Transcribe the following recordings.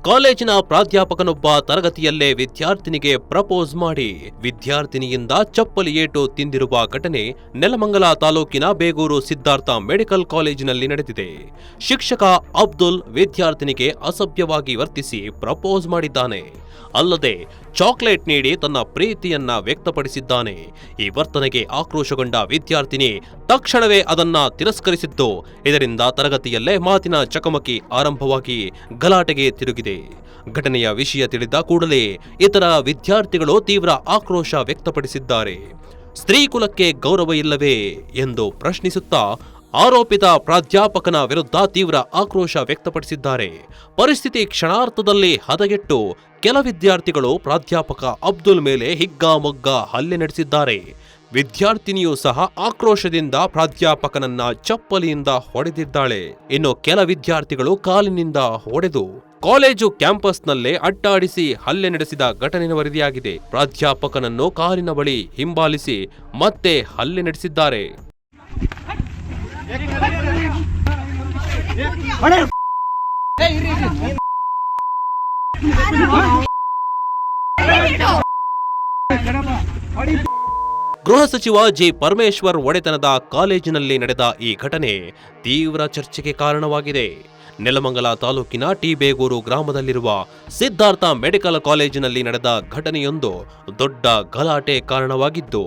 ಕಾಲೇಜಿನ ಪ್ರಾಧ್ಯಾಪಕನೊಬ್ಬ ತರಗತಿಯಲ್ಲೇ ವಿದ್ಯಾರ್ಥಿನಿಗೆ ಪ್ರಪೋಸ್ ಮಾಡಿ ವಿದ್ಯಾರ್ಥಿನಿಯಿಂದ ಚಪ್ಪಲಿ ಏಟು ತಿಂದಿರುವ ಘಟನೆ ನೆಲಮಂಗಲ ತಾಲೂಕಿನ ಬೇಗೂರು ಸಿದ್ಧಾರ್ಥ ಮೆಡಿಕಲ್ ಕಾಲೇಜಿನಲ್ಲಿ ನಡೆದಿದೆ. ಶಿಕ್ಷಕ ಅಬ್ದುಲ್ ವಿದ್ಯಾರ್ಥಿನಿಗೆ ಅಸಭ್ಯವಾಗಿ ವರ್ತಿಸಿ ಪ್ರಪೋಸ್ ಮಾಡಿದ್ದಾನೆ. ಅಲ್ಲದೆ ಚಾಕ್ಲೇಟ್ ನೀಡಿ ತನ್ನ ಪ್ರೀತಿಯನ್ನ ವ್ಯಕ್ತಪಡಿಸಿದ್ದಾನೆ. ಈ ವರ್ತನೆಗೆ ಆಕ್ರೋಶಗೊಂಡ ವಿದ್ಯಾರ್ಥಿನಿ ತಕ್ಷಣವೇ ಅದನ್ನ ತಿರಸ್ಕರಿಸಿದ್ದು, ಇದರಿಂದ ತರಗತಿಯಲ್ಲೇ ಮಾತಿನ ಚಕಮಕಿ ಆರಂಭವಾಗಿ ಗಲಾಟೆಗೆ ತಿರುಗಿದೆ. ಘಟನೆಯ ವಿಷಯ ತಿಳಿದ ಕೂಡಲೇ ಇತರ ವಿದ್ಯಾರ್ಥಿಗಳು ತೀವ್ರ ಆಕ್ರೋಶ ವ್ಯಕ್ತಪಡಿಸಿದ್ದಾರೆ. ಸ್ತ್ರೀ ಕುಲಕ್ಕೆ ಗೌರವ ಇಲ್ಲವೇ ಎಂದು ಪ್ರಶ್ನಿಸುತ್ತಾ ಆರೋಪಿತ ಪ್ರಾಧ್ಯಾಪಕನ ವಿರುದ್ಧ ತೀವ್ರ ಆಕ್ರೋಶ ವ್ಯಕ್ತಪಡಿಸಿದ್ದಾರೆ. ಪರಿಸ್ಥಿತಿ ಕ್ಷಣಾರ್ಧದಲ್ಲಿ ಹದಗೆಟ್ಟು ಕೆಲ ವಿದ್ಯಾರ್ಥಿಗಳು ಪ್ರಾಧ್ಯಾಪಕ ಅಬ್ದುಲ್ ಮೇಲೆ ಹಿಗ್ಗಾಮುಗ್ಗ ಹಲ್ಲೆ ನಡೆಸಿದ್ದಾರೆ. ವಿದ್ಯಾರ್ಥಿನಿಯೂ ಸಹ ಆಕ್ರೋಶದಿಂದ ಪ್ರಾಧ್ಯಾಪಕನನ್ನ ಚಪ್ಪಲಿಯಿಂದ ಹೊಡೆದಿದ್ದಾಳೆ. ಇನ್ನು ಕೆಲ ವಿದ್ಯಾರ್ಥಿಗಳು ಕಾಲಿನಿಂದ ಹೊಡೆದು ಕಾಲೇಜು ಕ್ಯಾಂಪಸ್ನಲ್ಲೇ ಅಡ್ಡಾಡಿಸಿ ಹಲ್ಲೆ ನಡೆಸಿದ ಘಟನೆ ವರದಿಯಾಗಿದೆ. ಪ್ರಾಧ್ಯಾಪಕನನ್ನು ಕಾಲಿನ ಬಳಿ ಹಿಂಬಾಲಿಸಿ ಮತ್ತೆ ಹಲ್ಲೆ ನಡೆಸಿದ್ದಾರೆ. ಗೃಹ ಸಚಿವ ಜಿ ಪರಮೇಶ್ವರ್ ಒಡೆತನದ ಕಾಲೇಜಿನಲ್ಲಿ ನಡೆದ ಈ ಘಟನೆ ತೀವ್ರ ಚರ್ಚೆಗೆ ಕಾರಣವಾಗಿದೆ. ನೆಲಮಂಗಲ ತಾಲೂಕಿನ ಟಿ ಬೇಗೂರು ಗ್ರಾಮದಲ್ಲಿರುವ ಸಿದ್ಧಾರ್ಥ ಮೆಡಿಕಲ್ ಕಾಲೇಜಿನಲ್ಲಿ ನಡೆದ ಘಟನೆಯೊಂದು ದೊಡ್ಡ ಗಲಾಟೆ ಕಾರಣವಾಗಿದ್ದು,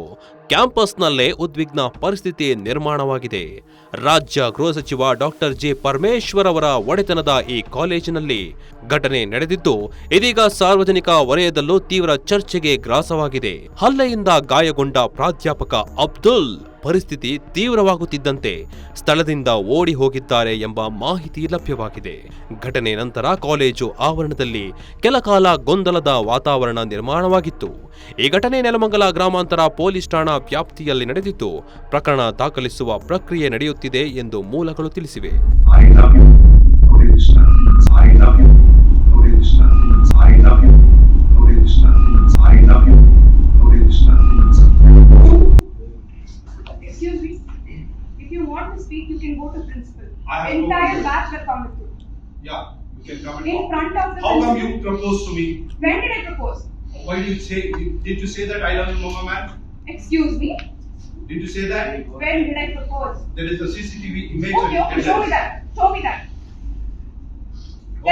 ಕ್ಯಾಂಪಸ್ನಲ್ಲೇ ಉದ್ವಿಗ್ನ ಪರಿಸ್ಥಿತಿ ನಿರ್ಮಾಣವಾಗಿದೆ. ರಾಜ್ಯ ಗೃಹ ಸಚಿವ ಡಾಕ್ಟರ್ ಜಿ ಪರಮೇಶ್ವರ್ ಅವರ ಒಡೆತನದ ಈ ಕಾಲೇಜಿನಲ್ಲಿ ಘಟನೆ ನಡೆದಿದ್ದು, ಇದೀಗ ಸಾರ್ವಜನಿಕ ವಲಯದಲ್ಲೂ ತೀವ್ರ ಚರ್ಚೆಗೆ ಗ್ರಾಸವಾಗಿದೆ. ಹಲ್ಲೆಯಿಂದ ಗಾಯಗೊಂಡ ಪ್ರಾಧ್ಯಾಪಕ ಅಬ್ದುಲ್ ಪರಿಸ್ಥಿತಿ ತೀವ್ರವಾಗುತ್ತಿದ್ದಂತೆ ಸ್ಥಳದಿಂದ ಓಡಿ ಹೋಗಿದ್ದಾರೆ ಎಂಬ ಮಾಹಿತಿ ಲಭ್ಯವಾಗಿದೆ. ಘಟನೆ ನಂತರ ಕಾಲೇಜು ಆವರಣದಲ್ಲಿ ಕೆಲಕಾಲ ಗೊಂದಲದ ವಾತಾವರಣ ನಿರ್ಮಾಣವಾಗಿತ್ತು. ಈ ಘಟನೆ ನೆಲಮಂಗಲ ಗ್ರಾಮಾಂತರ ಪೊಲೀಸ್ ಠಾಣಾ ವ್ಯಾಪ್ತಿಯಲ್ಲಿ ನಡೆದಿದ್ದು, ಪ್ರಕರಣ ದಾಖಲಿಸುವ ಪ್ರಕ್ರಿಯೆ ನಡೆಯುತ್ತಿದೆ ಎಂದು ಮೂಲಗಳು ತಿಳಿಸಿವೆ. If you want to speak, you can go to principal. Entire batch will come with you. Yeah, you can come in front of the How principal. come you proposed to me? When did I propose? Why did you say? Did you say that I love you, Mama man? Excuse me. Did you say that? When did I propose? There is a CCTV image. Okay, show me that. Show me that.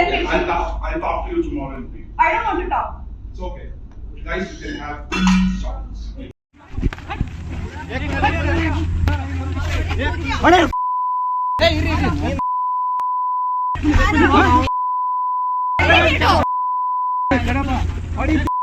Okay, I'll talk to you tomorrow. I don't want to talk. It's okay, guys. You can have silence. Hey,